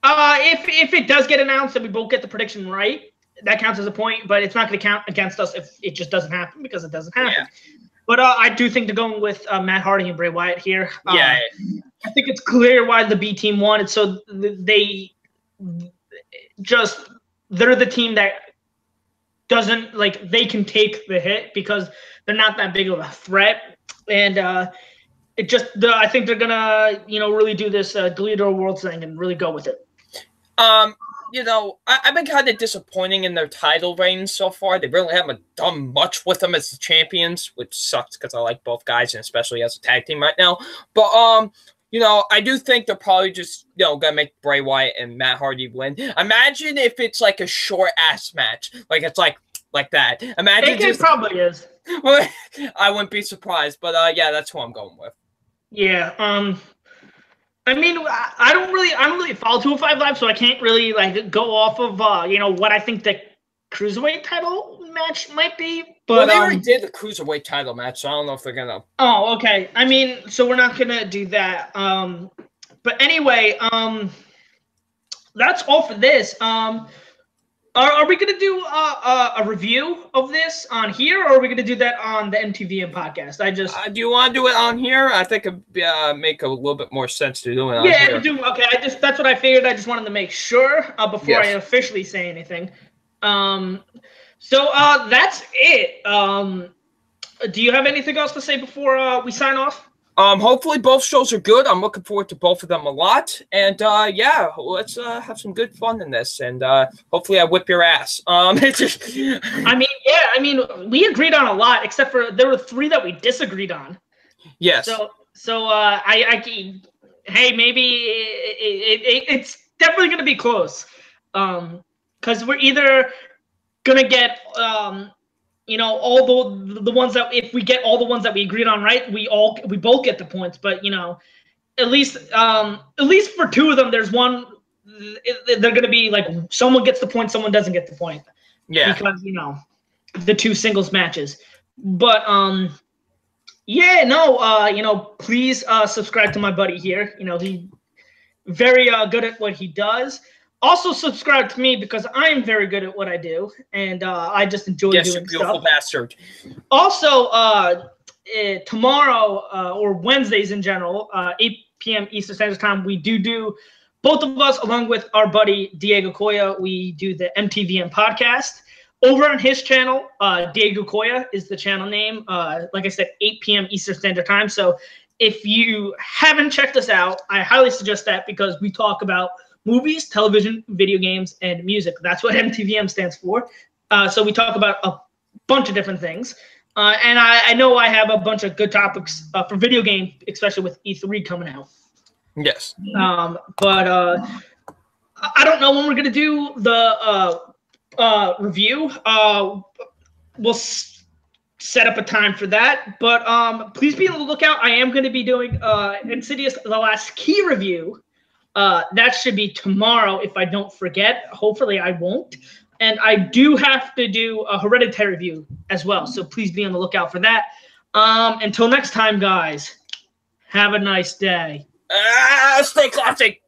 If it does get announced and we both get the prediction right, that counts as a point, but it's not going to count against us if it just doesn't happen because it doesn't happen. Yeah. But I do think they're going with Matt Hardy and Bray Wyatt here. I think it's clear why the B Team won. It's so they're the team that doesn't they can take the hit because they're not that big of a threat. And I think they're gonna really do this Leader of Worlds thing and really go with it. you know, I've been kind of disappointing in their title reigns so far. They really haven't done much with them as the champions, which sucks because I like both guys, and especially as a tag team right now. But you know, I do think they're probably just, you know, gonna make Bray Wyatt and Matt Hardy win. Imagine if it's like a short ass match, like it's like that. Imagine it probably is. I wouldn't be surprised, but yeah, that's who I'm going with. Yeah. I mean, I don't really follow 205 Live, so I can't really like go off of you know, what I think the cruiserweight title match might be. But well, they already did the cruiserweight title match, so I don't know if they're gonna. Oh, okay. I mean, so we're not gonna do that. But anyway, that's all for this. Are we going to do a review of this on here, or are we going to do that on the MTVM podcast? I just do you want to do it on here? I think it'd make a little bit more sense to do it on here. Yeah, do. Okay, that's what I figured. I just wanted to make sure before I officially say anything. So that's it. Do you have anything else to say before we sign off? Hopefully both shows are good. I'm looking forward to both of them a lot. And yeah, let's have some good fun in this. And hopefully I whip your ass. I mean, we agreed on a lot, except for there were 3 that we disagreed on. Yes. So hey, maybe it's definitely going to be close. Because we're either going to get you know, all the ones that, if we get all the ones that we agreed on right, we both get the points. But you know, at least for 2 of them, there's one they're gonna be like someone gets the point, someone doesn't get the point. Yeah. Because you know, the 2 singles matches. But yeah, no, you know, please subscribe to my buddy here. You know, he very good at what he does. Also subscribe to me because I'm very good at what I do, and I just enjoy doing stuff. Yes, you beautiful bastard. Also, tomorrow or Wednesdays in general, 8 p.m. Eastern Standard Time, we do both of us along with our buddy Diego Coya. We do the MTVM podcast over on his channel. Diego Coya is the channel name. Like I said, 8 p.m. Eastern Standard Time. So if you haven't checked us out, I highly suggest that because we talk about movies, television, video games, and music. That's what MTVM stands for. So we talk about a bunch of different things. And I know I have a bunch of good topics for video game, especially with E3 coming out. Yes. But I don't know when we're going to do the review. We'll set up a time for that. But please be on the lookout. I am going to be doing Insidious The Last Key review. That should be tomorrow if I don't forget. Hopefully I won't. And I do have to do a Hereditary review as well. So please be on the lookout for that. Until next time, guys, have a nice day. Stay classic.